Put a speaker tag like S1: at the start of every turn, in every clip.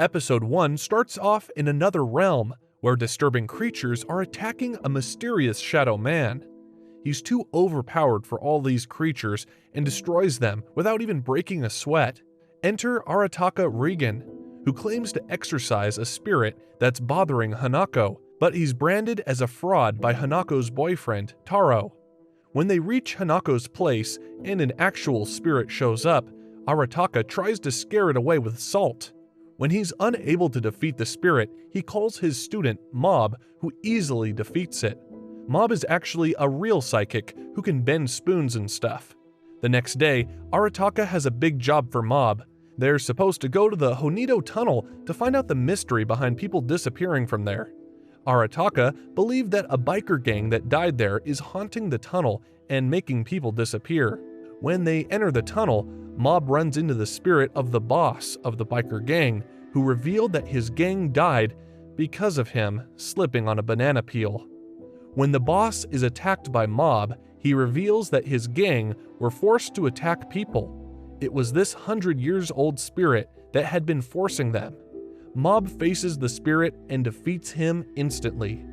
S1: Episode 1 starts off in another realm, where disturbing creatures are attacking a mysterious shadow man. He's too overpowered for all these creatures and destroys them without even breaking a sweat. Enter Arataka Regan, who claims to exorcise a spirit that's bothering Hanako, but he's branded as a fraud by Hanako's boyfriend, Taro. When they reach Hanako's place and an actual spirit shows up, Arataka tries to scare it away with salt. When he's unable to defeat the spirit, he calls his student, Mob, who easily defeats it. Mob is actually a real psychic who can bend spoons and stuff. The next day, Arataka has a big job for Mob. They're supposed to go to the Honido Tunnel to find out the mystery behind people disappearing from there. Arataka believed that a biker gang that died there is haunting the tunnel and making people disappear. When they enter the tunnel, Mob runs into the spirit of the boss of the biker gang, who revealed that his gang died because of him slipping on a banana peel. When the boss is attacked by Mob, he reveals that his gang were forced to attack people. It was this 100-years-old spirit that had been forcing them. Mob faces the spirit and defeats him instantly.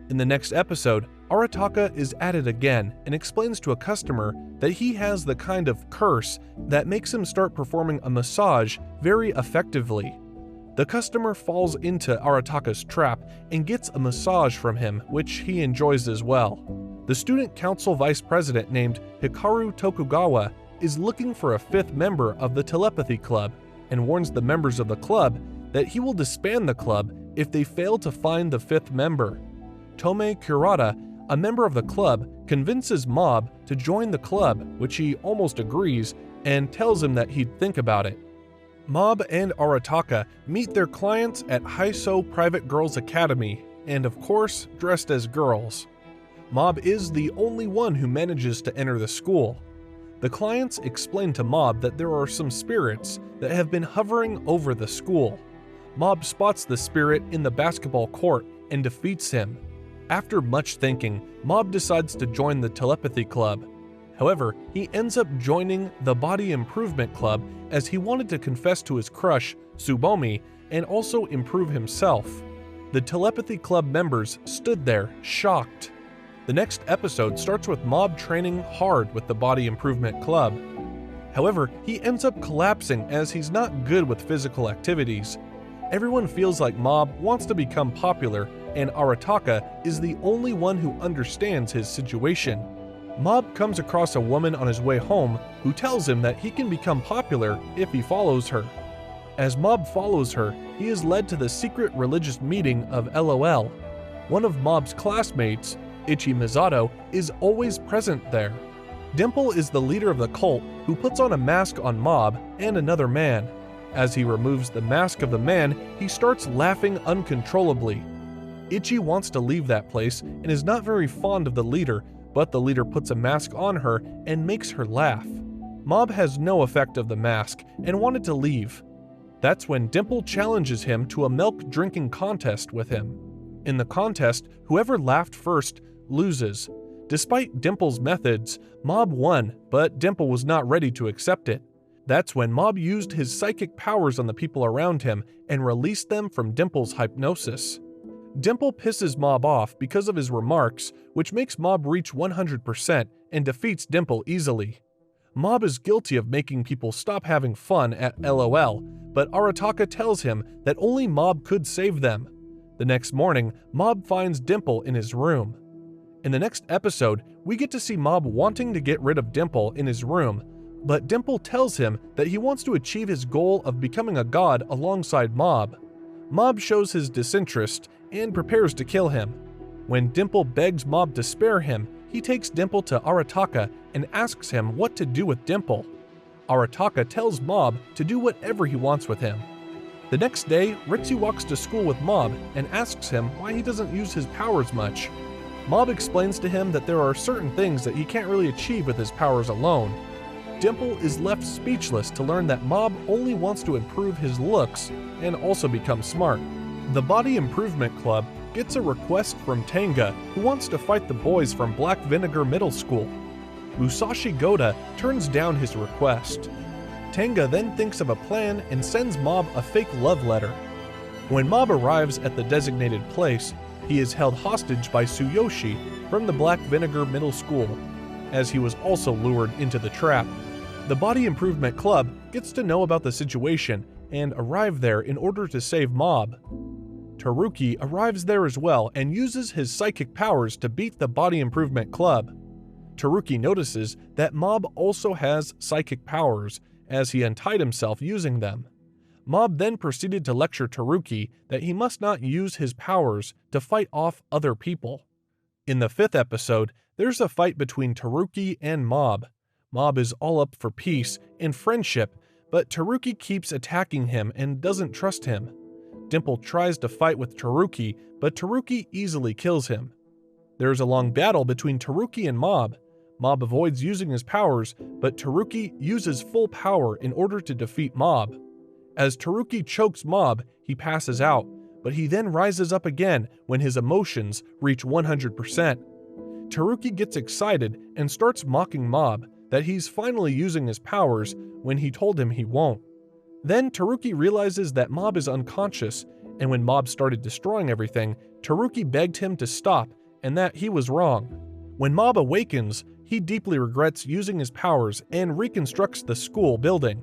S1: In the next episode, Arataka is at it again and explains to a customer that he has the kind of curse that makes him start performing a massage very effectively. The customer falls into Arataka's trap and gets a massage from him, which he enjoys as well. The student council vice president named Hikaru Tokugawa is looking for a fifth member of the telepathy club and warns the members of the club that he will disband the club if they fail to find the fifth member. Tome Kurata, a member of the club, convinces Mob to join the club, which he almost agrees, and tells him that he'd think about it. Mob and Arataka meet their clients at Haiso Private Girls Academy, and of course, dressed as girls. Mob is the only one who manages to enter the school. The clients explain to Mob that there are some spirits that have been hovering over the school. Mob spots the spirit in the basketball court and defeats him. After much thinking, Mob decides to join the telepathy club. However, he ends up joining the body improvement club as he wanted to confess to his crush, Tsubomi, and also improve himself. The telepathy club members stood there, shocked. The next episode starts with Mob training hard with the body improvement club. However, he ends up collapsing as he's not good with physical activities. Everyone feels like Mob wants to become popular, and Arataka is the only one who understands his situation. Mob comes across a woman on his way home who tells him that he can become popular if he follows her. As Mob follows her, he is led to the secret religious meeting of LOL. One of Mob's classmates, Ichi Misato, is always present there. Dimple is the leader of the cult who puts on a mask on Mob and another man. As he removes the mask of the man, he starts laughing uncontrollably. Ichi wants to leave that place and is not very fond of the leader, but the leader puts a mask on her and makes her laugh. Mob has no effect of the mask and wanted to leave. That's when Dimple challenges him to a milk drinking contest with him. In the contest, whoever laughed first loses. Despite Dimple's methods, Mob won, but Dimple was not ready to accept it. That's when Mob used his psychic powers on the people around him and released them from Dimple's hypnosis. Dimple pisses Mob off because of his remarks, which makes Mob reach 100% and defeats Dimple easily. Mob is guilty of making people stop having fun at LOL, but Arataka tells him that only Mob could save them. The next morning, Mob finds Dimple in his room. In the next episode, we get to see Mob wanting to get rid of Dimple in his room, but Dimple tells him that he wants to achieve his goal of becoming a god alongside Mob. Mob shows his disinterest and prepares to kill him. When Dimple begs Mob to spare him, he takes Dimple to Arataka and asks him what to do with Dimple. Arataka tells Mob to do whatever he wants with him. The next day, Ritzy walks to school with Mob and asks him why he doesn't use his powers much. Mob explains to him that there are certain things that he can't really achieve with his powers alone. Dimple is left speechless to learn that Mob only wants to improve his looks and also become smart. The Body Improvement Club gets a request from Tenga, who wants to fight the boys from Black Vinegar Middle School. Musashi Goda turns down his request. Tenga then thinks of a plan and sends Mob a fake love letter. When Mob arrives at the designated place, he is held hostage by Tsuyoshi from the Black Vinegar Middle School, as he was also lured into the trap. The Body Improvement Club gets to know about the situation and arrive there in order to save Mob. Taruki arrives there as well and uses his psychic powers to beat the Body Improvement Club. Taruki notices that Mob also has psychic powers, as he untied himself using them. Mob then proceeded to lecture Taruki that he must not use his powers to fight off other people. In the 5th episode, there's a fight between Taruki and Mob. Mob is all up for peace and friendship, but Taruki keeps attacking him and doesn't trust him. Dimple tries to fight with Taruki, but Taruki easily kills him. There's a long battle between Taruki and Mob. Mob avoids using his powers, but Taruki uses full power in order to defeat Mob. As Taruki chokes Mob, he passes out, but he then rises up again when his emotions reach 100%. Taruki gets excited and starts mocking Mob that he's finally using his powers when he told him he won't. Then Taruki realizes that Mob is unconscious, and when Mob started destroying everything, Taruki begged him to stop and that he was wrong. When Mob awakens, he deeply regrets using his powers and reconstructs the school building.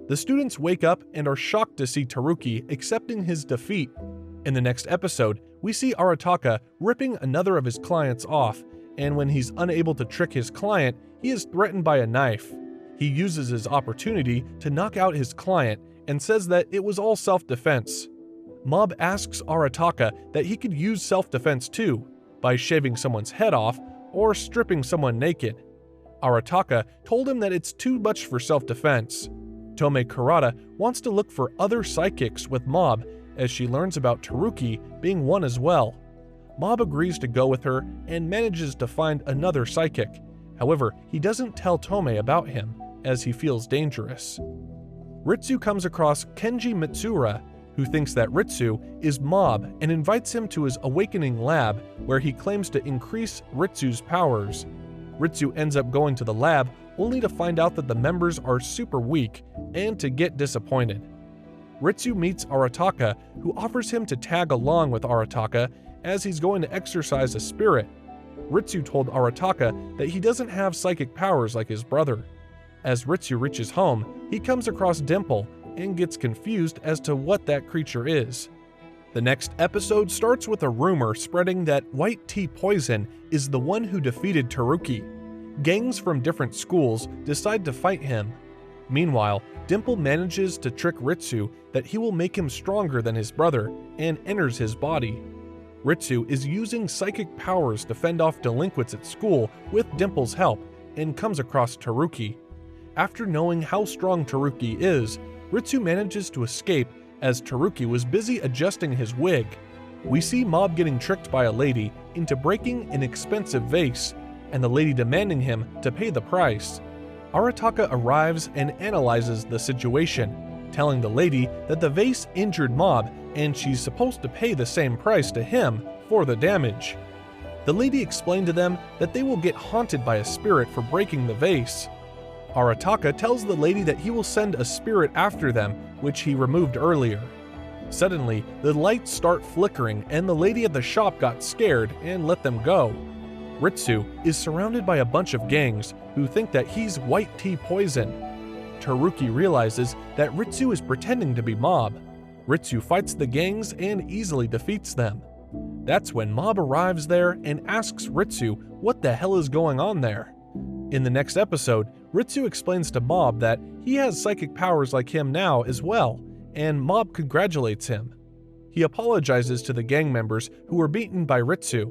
S1: The students wake up and are shocked to see Taruki accepting his defeat. In the next episode, we see Arataka ripping another of his clients off, and when he's unable to trick his client, he is threatened by a knife. He uses his opportunity to knock out his client and says that it was all self-defense. Mob asks Arataka that he could use self-defense too, by shaving someone's head off or stripping someone naked. Arataka told him that it's too much for self-defense. Tome Kurata wants to look for other psychics with Mob as she learns about Taruki being one as well. Mob agrees to go with her and manages to find another psychic. However, he doesn't tell Tome about him, as he feels dangerous. Ritsu comes across Kenji Mitsura, who thinks that Ritsu is Mob and invites him to his awakening lab, where he claims to increase Ritsu's powers. Ritsu ends up going to the lab only to find out that the members are super weak and to get disappointed. Ritsu meets Arataka, who offers him to tag along with Arataka as he's going to exercise a spirit. Ritsu told Arataka that he doesn't have psychic powers like his brother. As Ritsu reaches home, he comes across Dimple and gets confused as to what that creature is. The next episode starts with a rumor spreading that White Tea Poison is the one who defeated Taruki. Gangs from different schools decide to fight him. Meanwhile, Dimple manages to trick Ritsu that he will make him stronger than his brother and enters his body. Ritsu is using psychic powers to fend off delinquents at school with Dimple's help and comes across Taruki. After knowing how strong Taruki is, Ritsu manages to escape as Taruki was busy adjusting his wig. We see Mob getting tricked by a lady into breaking an expensive vase, and the lady demanding him to pay the price. Arataka arrives and analyzes the situation, telling the lady that the vase injured Mob and she's supposed to pay the same price to him for the damage. The lady explained to them that they will get haunted by a spirit for breaking the vase. Arataka tells the lady that he will send a spirit after them, which he removed earlier. Suddenly, the lights start flickering and the lady at the shop got scared and let them go. Ritsu is surrounded by a bunch of gangs who think that he's White Tea Poison. Taruki realizes that Ritsu is pretending to be Mob. Ritsu fights the gangs and easily defeats them. That's when Mob arrives there and asks Ritsu what the hell is going on there. In the next episode, Ritsu explains to Mob that he has psychic powers like him now as well, and Mob congratulates him. He apologizes to the gang members who were beaten by Ritsu.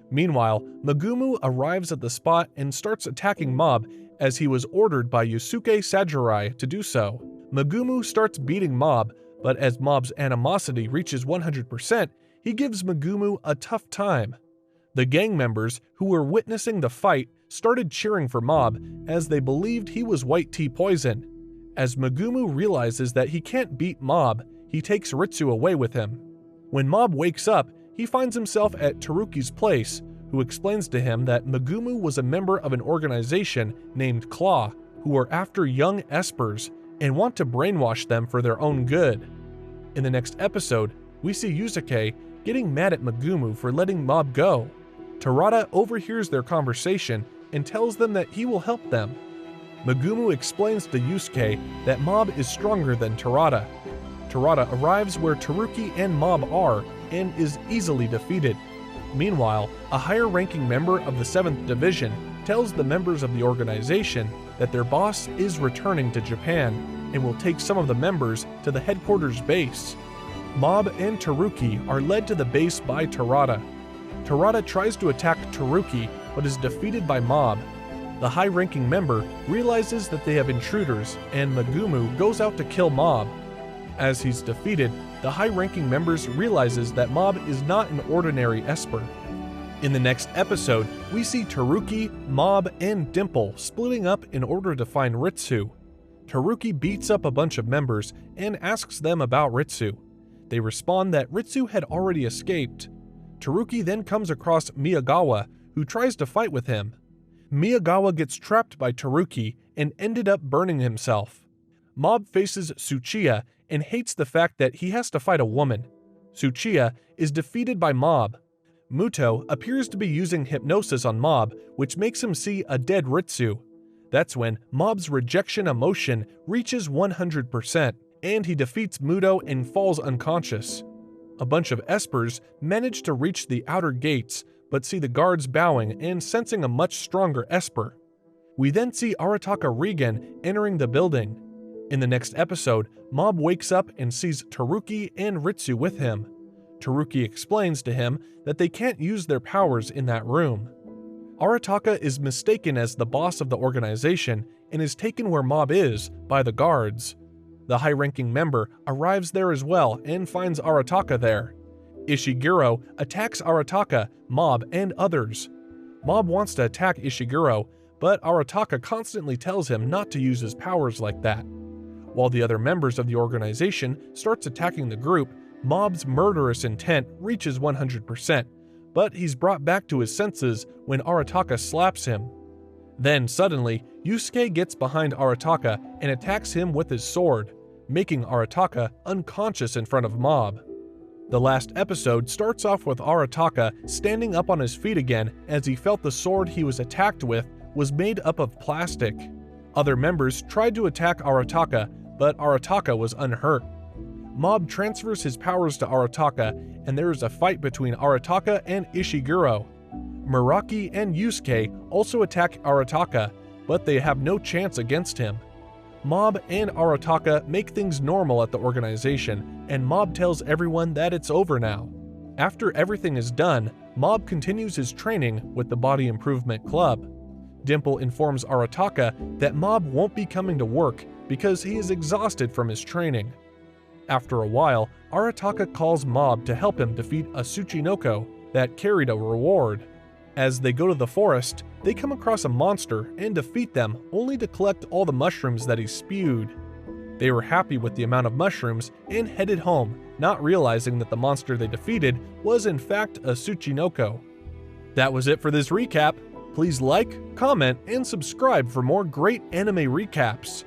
S1: Meanwhile, Megumu arrives at the spot and starts attacking Mob as he was ordered by Yusuke Sajirai to do so. Megumu starts beating Mob, but as Mob's animosity reaches 100%, he gives Megumu a tough time. The gang members who were witnessing the fight started cheering for Mob as they believed he was White Tea Poison. As Megumu realizes that he can't beat Mob, he takes Ritsu away with him. When Mob wakes up, he finds himself at Taruki's place, who explains to him that Megumu was a member of an organization named Claw, who are after young espers and want to brainwash them for their own good. In the next episode, we see Yusuke getting mad at Megumu for letting Mob go. Terada overhears their conversation and tells them that he will help them. Megumu explains to Yusuke that Mob is stronger than Terada. Terada arrives where Taruki and Mob are and is easily defeated. Meanwhile, a higher-ranking member of the 7th Division tells the members of the organization that their boss is returning to Japan and will take some of the members to the headquarters base. Mob and Taruki are led to the base by Terada. Terada tries to attack Taruki but is defeated by Mob. The high-ranking member realizes that they have intruders and Megumu goes out to kill Mob. As he's defeated, the high-ranking members realizes that Mob is not an ordinary Esper. In the next episode, we see Taruki, Mob, and Dimple splitting up in order to find Ritsu. Taruki beats up a bunch of members and asks them about Ritsu. They respond that Ritsu had already escaped. Taruki then comes across Miyagawa, who tries to fight with him. Miyagawa gets trapped by Taruki and ended up burning himself. Mob faces Tsuchiya and hates the fact that he has to fight a woman. Tsuchiya is defeated by Mob. Muto appears to be using hypnosis on Mob, which makes him see a dead Ritsu. That's when Mob's rejection emotion reaches 100%, and he defeats Muto and falls unconscious. A bunch of Espers manage to reach the outer gates, but see the guards bowing and sensing a much stronger Esper. We then see Arataka Regan entering the building. In the next episode, Mob wakes up and sees Taruki and Ritsu with him. Taruki explains to him that they can't use their powers in that room. Arataka is mistaken as the boss of the organization and is taken where Mob is by the guards. The high-ranking member arrives there as well and finds Arataka there. Ishiguro attacks Arataka, Mob, and others. Mob wants to attack Ishiguro, but Arataka constantly tells him not to use his powers like that. While the other members of the organization starts attacking the group, Mob's murderous intent reaches 100%, but he's brought back to his senses when Arataka slaps him. Then suddenly, Yusuke gets behind Arataka and attacks him with his sword, making Arataka unconscious in front of Mob. The last episode starts off with Arataka standing up on his feet again as he felt the sword he was attacked with was made up of plastic. Other members tried to attack Arataka, but Arataka was unhurt. Mob transfers his powers to Arataka, and there is a fight between Arataka and Ishiguro. Muraki and Yusuke also attack Arataka, but they have no chance against him. Mob and Arataka make things normal at the organization, and Mob tells everyone that it's over now. After everything is done, Mob continues his training with the Body Improvement Club. Dimple informs Arataka that Mob won't be coming to work because he is exhausted from his training. After a while, Arataka calls Mob to help him defeat a Tsuchinoko that carried a reward. As they go to the forest, they come across a monster and defeat them only to collect all the mushrooms that he spewed. They were happy with the amount of mushrooms and headed home, not realizing that the monster they defeated was in fact a Tsuchinoko. That was it for this recap. Please like, comment, and subscribe for more great anime recaps.